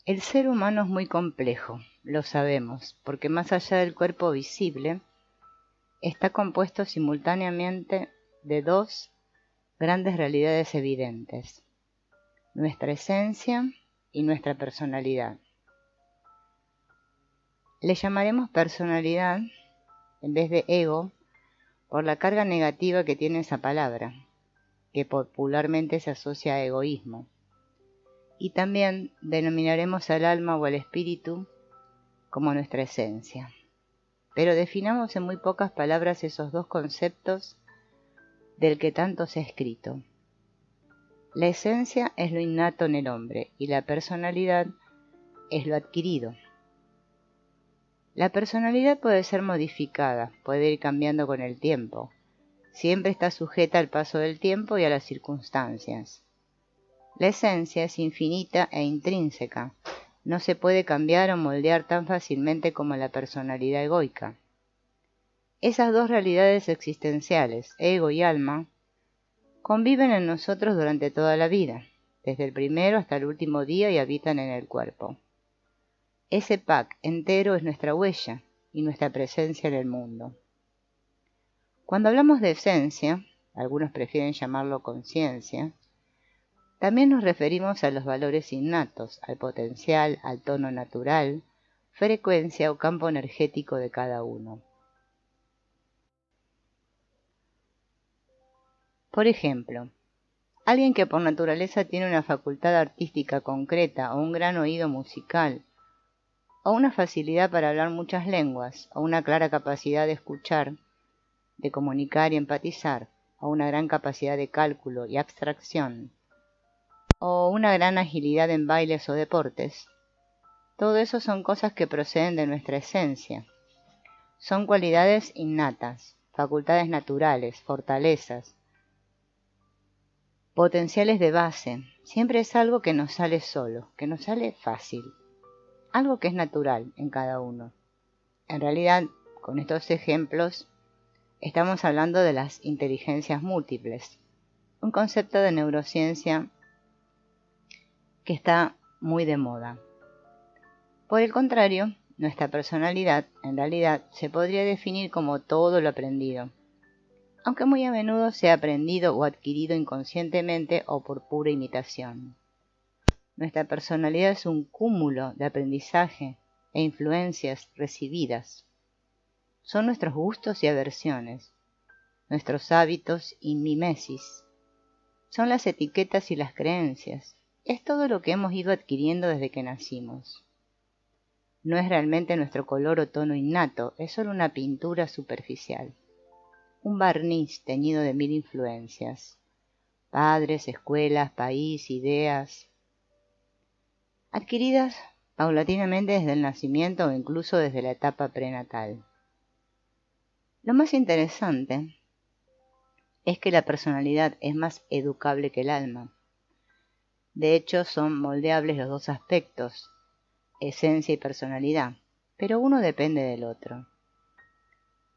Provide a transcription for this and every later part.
El ser humano es muy complejo, lo sabemos, porque más allá del cuerpo visible, está compuesto simultáneamente de dos grandes realidades evidentes: nuestra esencia y nuestra personalidad. Le llamaremos personalidad en vez de ego por la carga negativa que tiene esa palabra, que popularmente se asocia a egoísmo. Y también denominaremos al alma o al espíritu como nuestra esencia. Pero definamos en muy pocas palabras esos dos conceptos del que tanto se ha escrito. La esencia es lo innato en el hombre y la personalidad es lo adquirido. La personalidad puede ser modificada, puede ir cambiando con el tiempo. Siempre está sujeta al paso del tiempo y a las circunstancias. La esencia es infinita e intrínseca. No se puede cambiar o moldear tan fácilmente como la personalidad egoica. Esas dos realidades existenciales, ego y alma, conviven en nosotros durante toda la vida, desde el primero hasta el último día, y habitan en el cuerpo. Ese pack entero es nuestra huella y nuestra presencia en el mundo. Cuando hablamos de esencia, algunos prefieren llamarlo conciencia, también nos referimos a los valores innatos, al potencial, al tono natural, frecuencia o campo energético de cada uno. Por ejemplo, alguien que por naturaleza tiene una facultad artística concreta o un gran oído musical, o una facilidad para hablar muchas lenguas, o una clara capacidad de escuchar, de comunicar y empatizar, o una gran capacidad de cálculo y abstracción, o una gran agilidad en bailes o deportes. Todo eso son cosas que proceden de nuestra esencia. Son cualidades innatas, facultades naturales, fortalezas, potenciales de base. Siempre es algo que nos sale solo, que nos sale fácil. Algo que es natural en cada uno. En realidad, con estos ejemplos, estamos hablando de las inteligencias múltiples, un concepto de neurociencia que está muy de moda. Por el contrario, nuestra personalidad, en realidad, se podría definir como todo lo aprendido, aunque muy a menudo sea aprendido o adquirido inconscientemente o por pura imitación. Nuestra personalidad es un cúmulo de aprendizaje e influencias recibidas. Son nuestros gustos y aversiones, nuestros hábitos y mimesis. Son las etiquetas y las creencias. Es todo lo que hemos ido adquiriendo desde que nacimos. No es realmente nuestro color o tono innato, es solo una pintura superficial. Un barniz teñido de 1000 influencias. Padres, escuelas, país, ideas, adquiridas paulatinamente desde el nacimiento o incluso desde la etapa prenatal. Lo más interesante es que la personalidad es más educable que el alma. De hecho, son moldeables los dos aspectos, esencia y personalidad, pero uno depende del otro.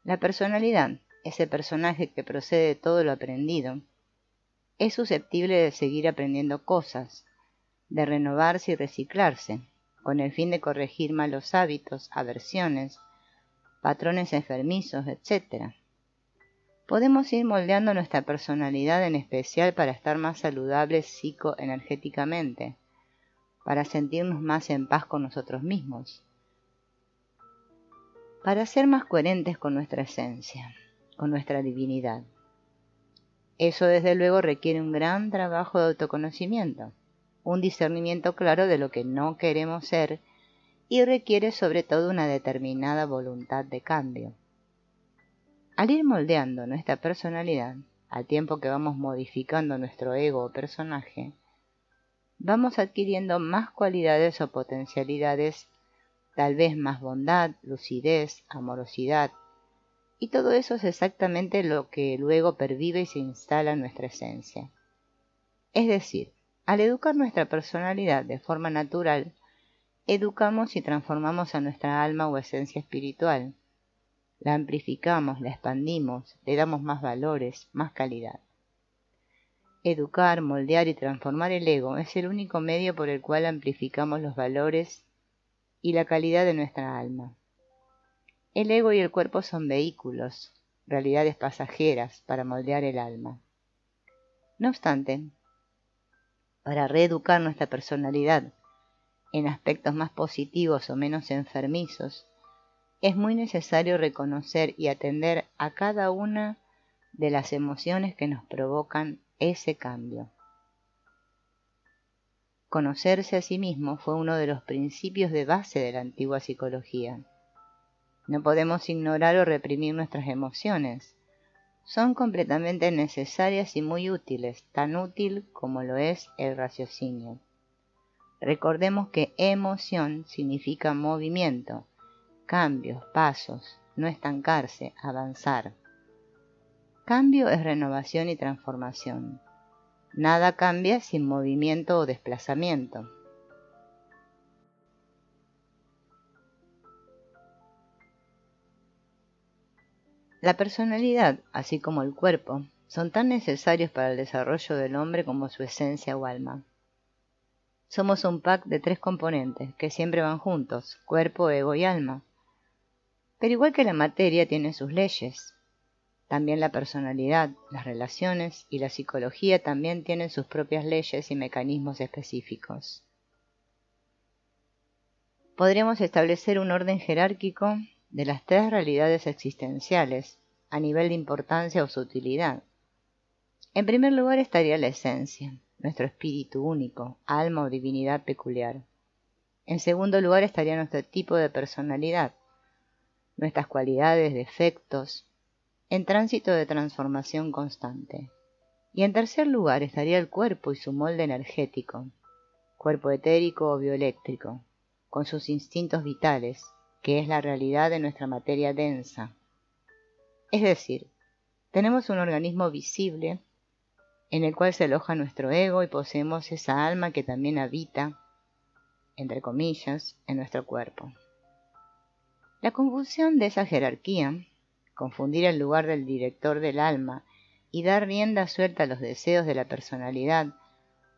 La personalidad, ese personaje que procede de todo lo aprendido, es susceptible de seguir aprendiendo cosas, de renovarse y reciclarse, con el fin de corregir malos hábitos, aversiones, patrones enfermizos, etc. Podemos ir moldeando nuestra personalidad en especial para estar más saludables psicoenergéticamente, para sentirnos más en paz con nosotros mismos, para ser más coherentes con nuestra esencia, con nuestra divinidad. Eso desde luego requiere un gran trabajo de autoconocimiento, un discernimiento claro de lo que no queremos ser y requiere sobre todo una determinada voluntad de cambio. Al ir moldeando nuestra personalidad, al tiempo que vamos modificando nuestro ego o personaje, vamos adquiriendo más cualidades o potencialidades, tal vez más bondad, lucidez, amorosidad, y todo eso es exactamente lo que luego pervive y se instala en nuestra esencia. Es decir, al educar nuestra personalidad de forma natural, educamos y transformamos a nuestra alma o esencia espiritual. La amplificamos, la expandimos, le damos más valores, más calidad. educar, moldear y transformar el ego es el único medio por el cual amplificamos los valores y la calidad de nuestra alma. El ego y el cuerpo son vehículos, realidades pasajeras para moldear el alma. No obstante, para reeducar nuestra personalidad en aspectos más positivos o menos enfermizos, es muy necesario reconocer y atender a cada una de las emociones que nos provocan ese cambio. Conocerse a sí mismo fue uno de los principios de base de la antigua psicología. No podemos ignorar o reprimir nuestras emociones. Son completamente necesarias y muy útiles, tan útil como lo es el raciocinio. Recordemos que emoción significa movimiento, cambios, pasos, no estancarse, avanzar. Cambio es renovación y transformación. Nada cambia sin movimiento o desplazamiento. La personalidad, así como el cuerpo, son tan necesarios para el desarrollo del hombre como su esencia o alma. Somos un pack de 3 componentes que siempre van juntos, cuerpo, ego y alma. Pero igual que la materia tiene sus leyes, también la personalidad, las relaciones y la psicología también tienen sus propias leyes y mecanismos específicos. Podríamos establecer un orden jerárquico de las 3 realidades existenciales, a nivel de importancia o sutilidad. En primer lugar estaría la esencia, nuestro espíritu único, alma o divinidad peculiar. En segundo lugar estaría nuestro tipo de personalidad, nuestras cualidades, defectos, en tránsito de transformación constante. Y en tercer lugar estaría el cuerpo y su molde energético, cuerpo etérico o bioeléctrico, con sus instintos vitales, que es la realidad de nuestra materia densa. Es decir, tenemos un organismo visible en el cual se aloja nuestro ego y poseemos esa alma que también habita, entre comillas, en nuestro cuerpo. La confusión de esa jerarquía, confundir el lugar del director del alma y dar rienda suelta a los deseos de la personalidad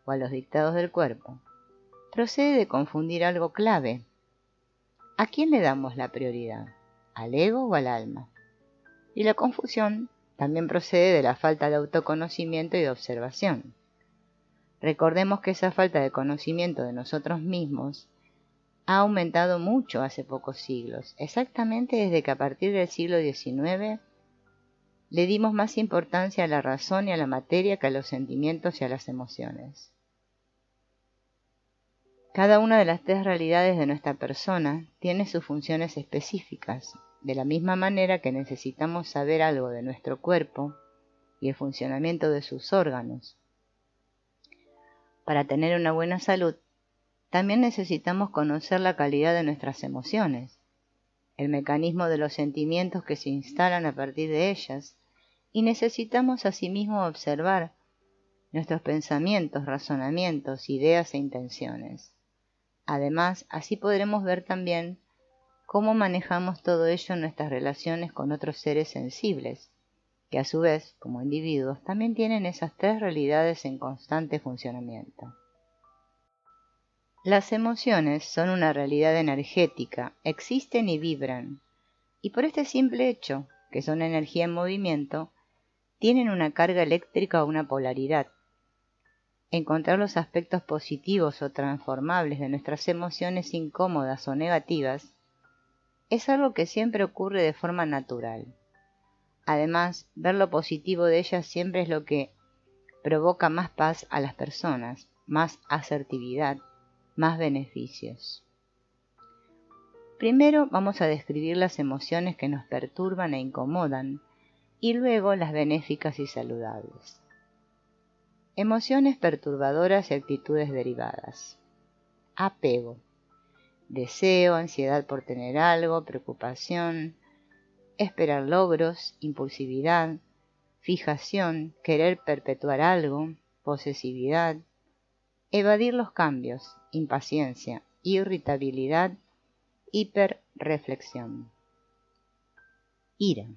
o a los dictados del cuerpo, procede de confundir algo clave. ¿A quién le damos la prioridad? ¿Al ego o al alma? Y la confusión también procede de la falta de autoconocimiento y de observación. Recordemos que esa falta de conocimiento de nosotros mismos ha aumentado mucho hace pocos siglos, exactamente desde que a partir del siglo XIX le dimos más importancia a la razón y a la materia que a los sentimientos y a las emociones. Cada una de las 3 realidades de nuestra persona tiene sus funciones específicas, de la misma manera que necesitamos saber algo de nuestro cuerpo y el funcionamiento de sus órganos. Para tener una buena salud, también necesitamos conocer la calidad de nuestras emociones, el mecanismo de los sentimientos que se instalan a partir de ellas, y necesitamos asimismo observar nuestros pensamientos, razonamientos, ideas e intenciones. Además, así podremos ver también cómo manejamos todo ello en nuestras relaciones con otros seres sensibles, que a su vez, como individuos, también tienen esas 3 realidades en constante funcionamiento. Las emociones son una realidad energética, existen y vibran, y por este simple hecho, que son energía en movimiento, tienen una carga eléctrica o una polaridad. Encontrar los aspectos positivos o transformables de nuestras emociones incómodas o negativas es algo que siempre ocurre de forma natural. Además, ver lo positivo de ellas siempre es lo que provoca más paz a las personas, más asertividad, más beneficios. Primero vamos a describir las emociones que nos perturban e incomodan y luego las benéficas y saludables. Emociones perturbadoras y actitudes derivadas. Apego. Deseo, ansiedad por tener algo, preocupación, esperar logros, impulsividad, fijación, querer perpetuar algo, posesividad, evadir los cambios, impaciencia, irritabilidad, hiperreflexión. Ira,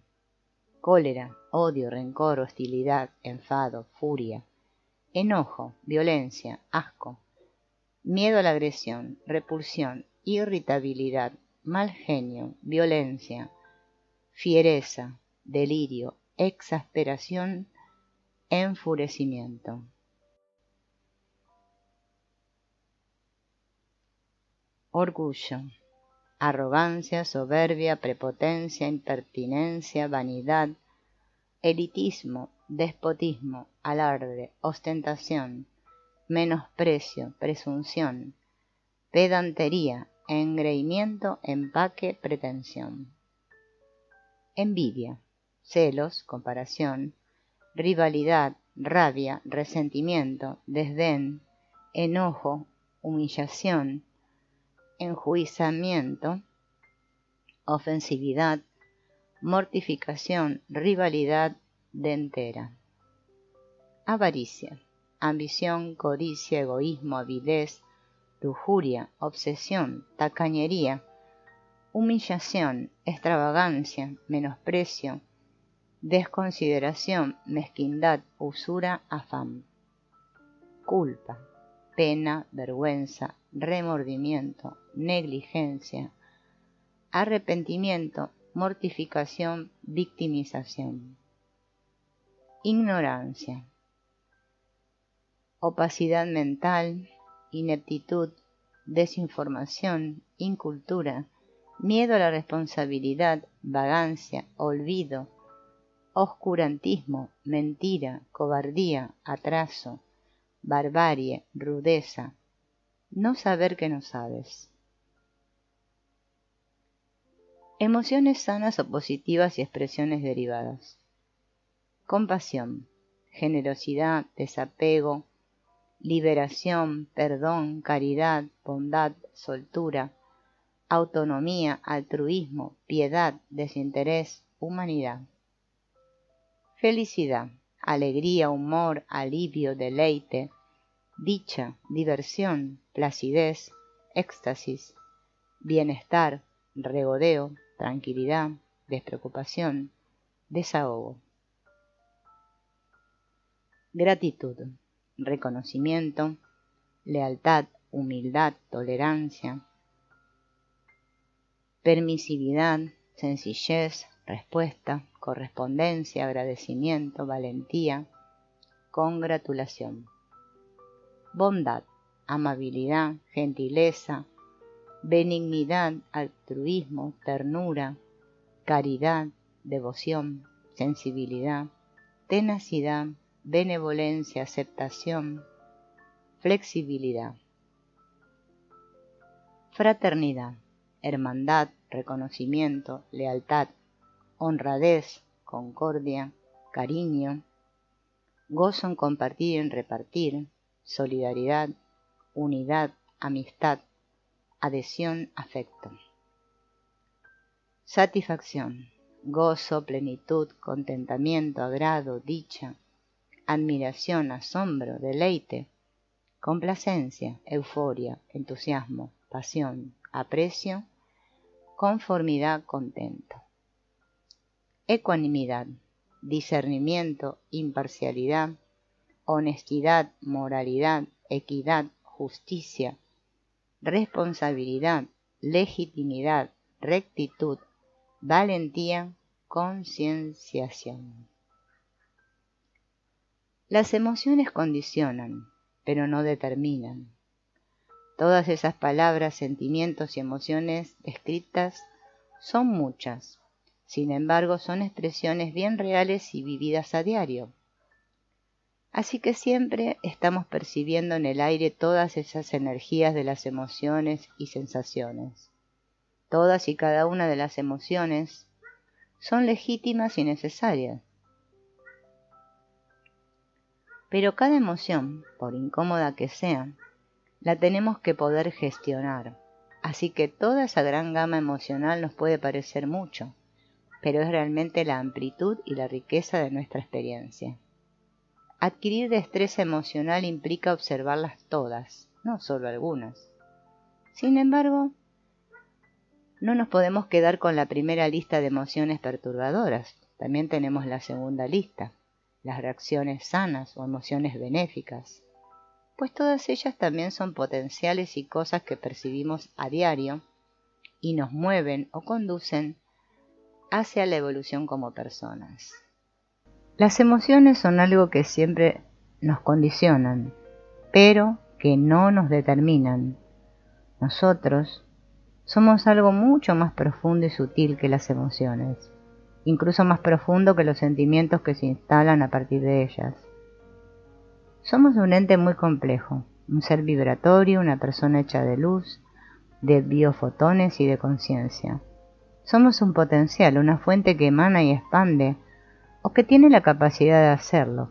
cólera, odio, rencor, hostilidad, enfado, furia, enojo, violencia, asco, miedo a la agresión, repulsión, irritabilidad, mal genio, violencia, fiereza, delirio, exasperación, enfurecimiento. Orgullo, arrogancia, soberbia, prepotencia, impertinencia, vanidad, elitismo, despotismo, alarde, ostentación, menosprecio, presunción, pedantería, engreimiento, empaque, pretensión. Envidia, celos, comparación, rivalidad, rabia, resentimiento, desdén, enojo, humillación, enjuiciamiento, ofensividad, mortificación, rivalidad dentera. Avaricia, ambición, codicia, egoísmo, avidez, lujuria, obsesión, tacañería, humillación, extravagancia, menosprecio, desconsideración, mezquindad, usura, afán. Culpa, pena, vergüenza, remordimiento, negligencia, arrepentimiento, mortificación, victimización. Ignorancia, opacidad mental, ineptitud, desinformación, incultura, miedo a la responsabilidad, vagancia, olvido, oscurantismo, mentira, cobardía, atraso, barbarie, rudeza, no saber que no sabes. Emociones sanas o positivas y expresiones derivadas. Compasión, generosidad, desapego, liberación, perdón, caridad, bondad, soltura, autonomía, altruismo, piedad, desinterés, humanidad. Felicidad, alegría, humor, alivio, deleite, dicha, diversión, placidez, éxtasis, bienestar, regodeo, tranquilidad, despreocupación, desahogo. Gratitud, reconocimiento, lealtad, humildad, tolerancia, permisividad, sencillez, respuesta, correspondencia, agradecimiento, valentía, congratulación. Bondad, amabilidad, gentileza, benignidad, altruismo, ternura, caridad, devoción, sensibilidad, tenacidad, benevolencia, aceptación, flexibilidad. Fraternidad, hermandad, reconocimiento, lealtad, honradez, concordia, cariño, gozo en compartir y en repartir, solidaridad, unidad, amistad, adhesión, afecto. Satisfacción, gozo, plenitud, contentamiento, agrado, dicha, admiración, asombro, deleite, complacencia, euforia, entusiasmo, pasión, aprecio, conformidad, contento. Ecuanimidad, discernimiento, imparcialidad, honestidad, moralidad, equidad, justicia, responsabilidad, legitimidad, rectitud, valentía, concienciación. Las emociones condicionan, pero no determinan. Todas esas palabras, sentimientos y emociones descritas son muchas, sin embargo son expresiones bien reales y vividas a diario. Así que siempre estamos percibiendo en el aire todas esas energías de las emociones y sensaciones. Todas y cada una de las emociones son legítimas y necesarias. Pero cada emoción, por incómoda que sea, la tenemos que poder gestionar. Así que toda esa gran gama emocional nos puede parecer mucho, pero es realmente la amplitud y la riqueza de nuestra experiencia. Adquirir destreza emocional implica observarlas todas, no solo algunas. Sin embargo, no nos podemos quedar con la primera lista de emociones perturbadoras. También tenemos la segunda lista, las reacciones sanas o emociones benéficas, pues todas ellas también son potenciales y cosas que percibimos a diario y nos mueven o conducen hacia la evolución como personas. Las emociones son algo que siempre nos condicionan, pero que no nos determinan. Nosotros somos algo mucho más profundo y sutil que las emociones, incluso más profundo que los sentimientos que se instalan a partir de ellas. Somos un ente muy complejo, un ser vibratorio, una persona hecha de luz, de biofotones y de conciencia. Somos un potencial, una fuente que emana y expande, o que tiene la capacidad de hacerlo,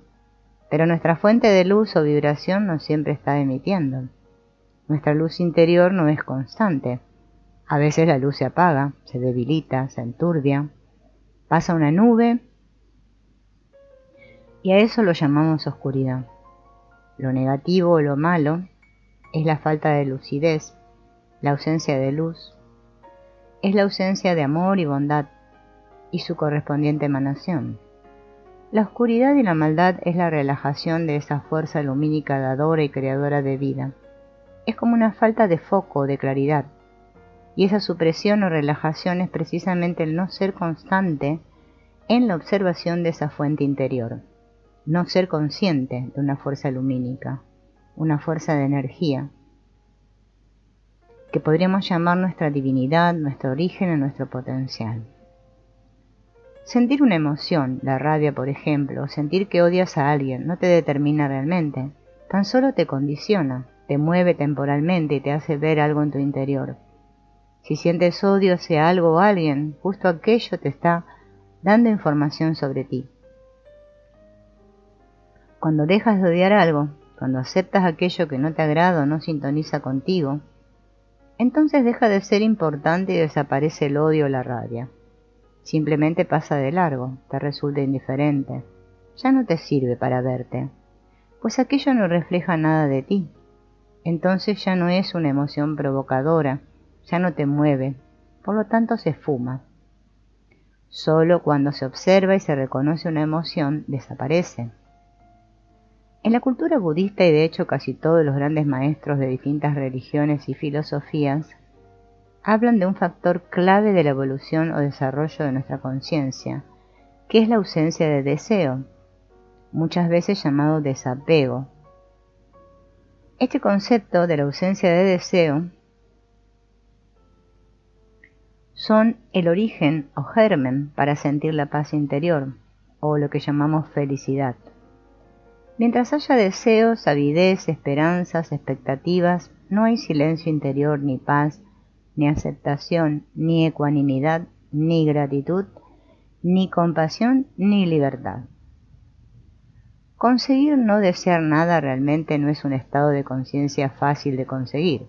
pero nuestra fuente de luz o vibración no siempre está emitiendo. Nuestra luz interior no es constante. A veces la luz se apaga, se debilita, se enturbia, pasa una nube y a eso lo llamamos oscuridad. Lo negativo o lo malo es la falta de lucidez, la ausencia de luz, es la ausencia de amor y bondad y su correspondiente emanación. La oscuridad y la maldad es la relajación de esa fuerza lumínica dadora y creadora de vida. Es como una falta de foco, de claridad, y esa supresión o relajación es precisamente el no ser constante en la observación de esa fuente interior, no ser consciente de una fuerza lumínica, una fuerza de energía, que podríamos llamar nuestra divinidad, nuestro origen y nuestro potencial. Sentir una emoción, la rabia por ejemplo, o sentir que odias a alguien, no te determina realmente, tan solo te condiciona, te mueve temporalmente y te hace ver algo en tu interior. Si sientes odio hacia algo o alguien, justo aquello te está dando información sobre ti. Cuando dejas de odiar algo, cuando aceptas aquello que no te agrada o no sintoniza contigo, entonces deja de ser importante y desaparece el odio o la rabia. Simplemente pasa de largo, te resulta indiferente, ya no te sirve para verte, pues aquello no refleja nada de ti. Entonces ya no es una emoción provocadora, ya no te mueve, por lo tanto se esfuma. Solo cuando se observa y se reconoce una emoción, desaparece. En la cultura budista y de hecho casi todos los grandes maestros de distintas religiones y filosofías hablan de un factor clave de la evolución o desarrollo de nuestra conciencia, que es la ausencia de deseo, muchas veces llamado desapego. Este concepto de la ausencia de deseo son el origen o germen para sentir la paz interior, o lo que llamamos felicidad. Mientras haya deseos, avidez, esperanzas, expectativas, no hay silencio interior, ni paz, ni aceptación, ni ecuanimidad, ni gratitud, ni compasión, ni libertad. Conseguir no desear nada realmente no es un estado de conciencia fácil de conseguir,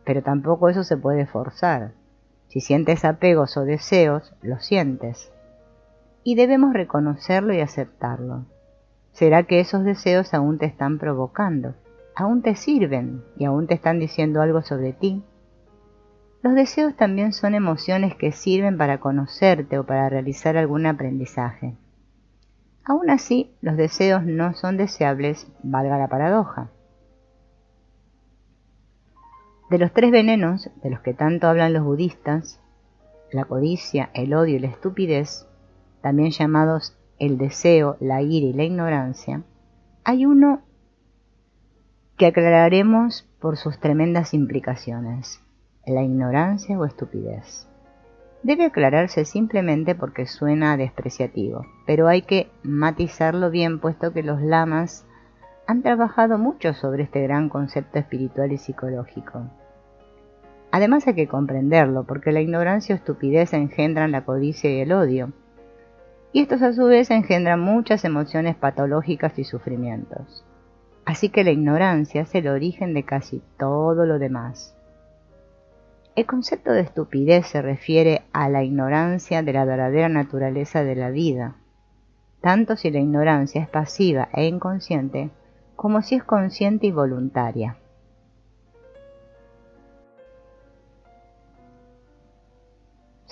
pero tampoco eso se puede forzar. Si sientes apegos o deseos, los sientes. Y debemos reconocerlo y aceptarlo. ¿Será que esos deseos aún te están provocando? ¿Aún te sirven y aún te están diciendo algo sobre ti? Los deseos también son emociones que sirven para conocerte o para realizar algún aprendizaje. Aún así, los deseos no son deseables, valga la paradoja. De los tres venenos, de los que tanto hablan los budistas, la codicia, el odio y la estupidez, también llamados el deseo, la ira y la ignorancia, hay uno que aclararemos por sus tremendas implicaciones, la ignorancia o estupidez. Debe aclararse simplemente porque suena despreciativo, pero hay que matizarlo bien puesto que los lamas han trabajado mucho sobre este gran concepto espiritual y psicológico. Además hay que comprenderlo porque la ignorancia o estupidez engendran la codicia y el odio, y estos a su vez engendran muchas emociones patológicas y sufrimientos. Así que la ignorancia es el origen de casi todo lo demás. El concepto de estupidez se refiere a la ignorancia de la verdadera naturaleza de la vida, tanto si la ignorancia es pasiva e inconsciente, como si es consciente y voluntaria.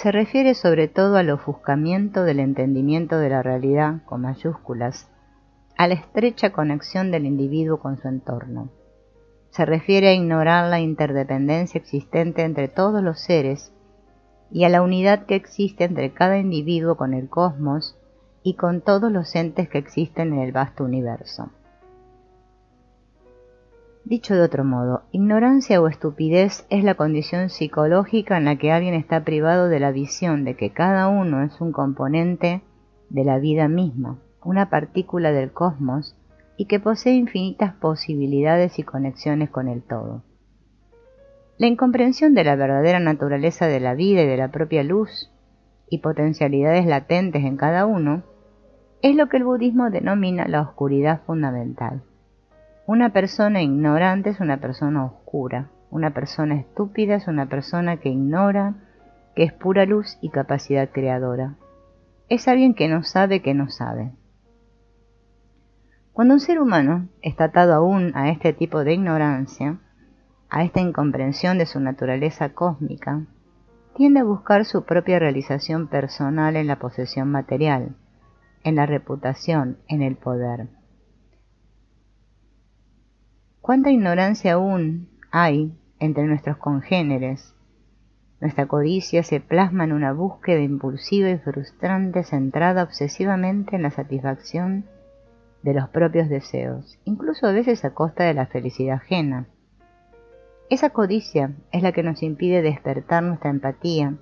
Se refiere sobre todo al ofuscamiento del entendimiento de la realidad, con mayúsculas, a la estrecha conexión del individuo con su entorno. Se refiere a ignorar la interdependencia existente entre todos los seres y a la unidad que existe entre cada individuo con el cosmos y con todos los entes que existen en el vasto universo. Dicho de otro modo, ignorancia o estupidez es la condición psicológica en la que alguien está privado de la visión de que cada uno es un componente de la vida misma, una partícula del cosmos, y que posee infinitas posibilidades y conexiones con el todo. La incomprensión de la verdadera naturaleza de la vida y de la propia luz y potencialidades latentes en cada uno es lo que el budismo denomina la oscuridad fundamental. Una persona ignorante es una persona oscura, una persona estúpida es una persona que ignora que es pura luz y capacidad creadora. Es alguien que no sabe que no sabe. Cuando un ser humano está atado aún a este tipo de ignorancia, a esta incomprensión de su naturaleza cósmica, tiende a buscar su propia realización personal en la posesión material, en la reputación, en el poder. ¿Cuánta ignorancia aún hay entre nuestros congéneres? Nuestra codicia se plasma en una búsqueda impulsiva y frustrante centrada obsesivamente en la satisfacción de los propios deseos, incluso a veces a costa de la felicidad ajena. Esa codicia es la que nos impide despertar nuestra empatía,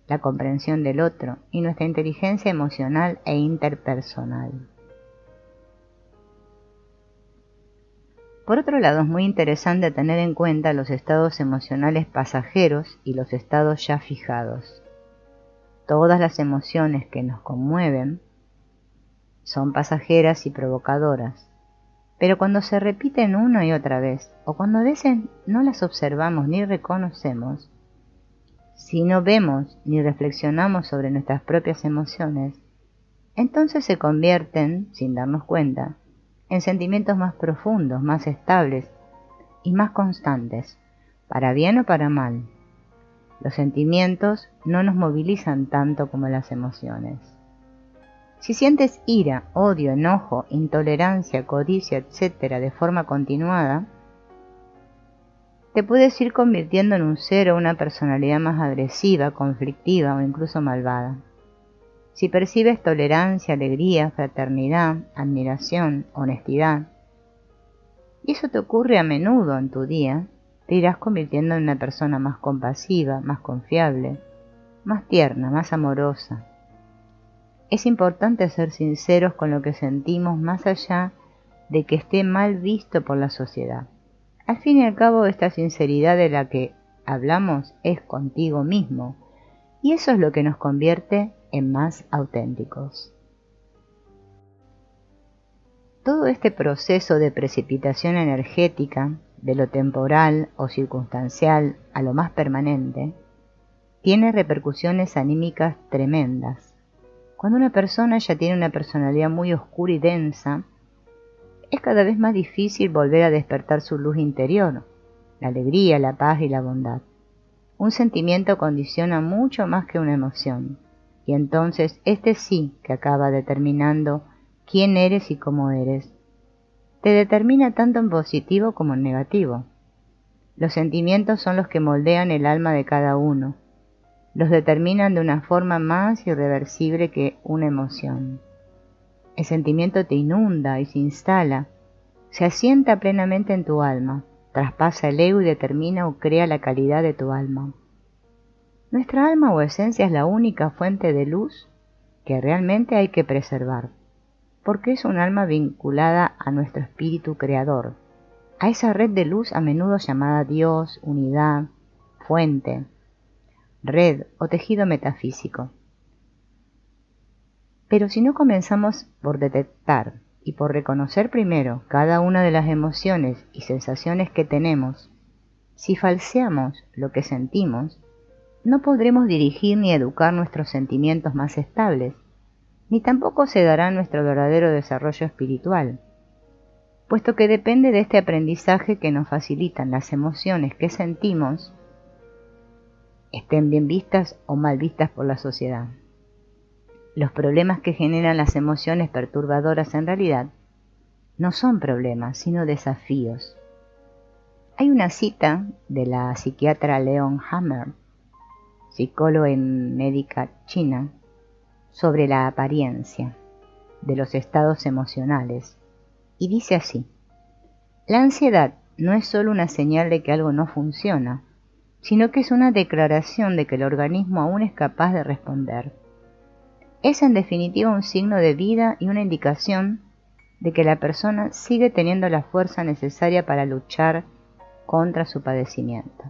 la comprensión del otro y nuestra inteligencia emocional e interpersonal. Por otro lado, es muy interesante tener en cuenta los estados emocionales pasajeros y los estados ya fijados. Todas las emociones que nos conmueven son pasajeras y provocadoras, pero cuando se repiten una y otra vez, o cuando a veces no las observamos ni reconocemos, si no vemos ni reflexionamos sobre nuestras propias emociones, entonces se convierten, sin darnos cuenta, en sentimientos más profundos, más estables y más constantes, para bien o para mal. Los sentimientos no nos movilizan tanto como las emociones. Si sientes ira, odio, enojo, intolerancia, codicia, etc. de forma continuada, te puedes ir convirtiendo en un ser o una personalidad más agresiva, conflictiva o incluso malvada. Si percibes tolerancia, alegría, fraternidad, admiración, honestidad, y eso te ocurre a menudo en tu día, te irás convirtiendo en una persona más compasiva, más confiable, más tierna, más amorosa. Es importante ser sinceros con lo que sentimos más allá de que esté mal visto por la sociedad. Al fin y al cabo, esta sinceridad de la que hablamos es contigo mismo, y eso es lo que nos convierte en más auténticos. Todo este proceso de precipitación energética, de lo temporal o circunstancial a lo más permanente, tiene repercusiones anímicas tremendas. Cuando una persona ya tiene una personalidad muy oscura y densa, es cada vez más difícil volver a despertar su luz interior, la alegría, la paz y la bondad. Un sentimiento condiciona mucho más que una emoción, y entonces este sí que acaba determinando quién eres y cómo eres. Te determina tanto en positivo como en negativo. Los sentimientos son los que moldean el alma de cada uno. Los determinan de una forma más irreversible que una emoción. El sentimiento te inunda y se instala, se asienta plenamente en tu alma, traspasa el ego y determina o crea la calidad de tu alma. Nuestra alma o esencia es la única fuente de luz que realmente hay que preservar, porque es un alma vinculada a nuestro espíritu creador, a esa red de luz a menudo llamada Dios, unidad, fuente, red o tejido metafísico. Pero si no comenzamos por detectar y por reconocer primero cada una de las emociones y sensaciones que tenemos, si falseamos lo que sentimos, no podremos dirigir ni educar nuestros sentimientos más estables, ni tampoco se dará nuestro verdadero desarrollo espiritual, puesto que depende de este aprendizaje que nos facilitan las emociones que sentimos, estén bien vistas o mal vistas por la sociedad. Los problemas que generan las emociones perturbadoras en realidad no son problemas, sino desafíos. Hay una cita de la psiquiatra Leon Hammer, psicóloga y médica china, sobre la apariencia de los estados emocionales, y dice así: la ansiedad no es solo una señal de que algo no funciona, sino que es una declaración de que el organismo aún es capaz de responder. Es en definitiva un signo de vida y una indicación de que la persona sigue teniendo la fuerza necesaria para luchar contra su padecimiento.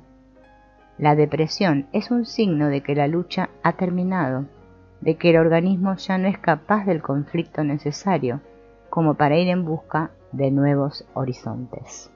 La depresión es un signo de que la lucha ha terminado, de que el organismo ya no es capaz del conflicto necesario como para ir en busca de nuevos horizontes.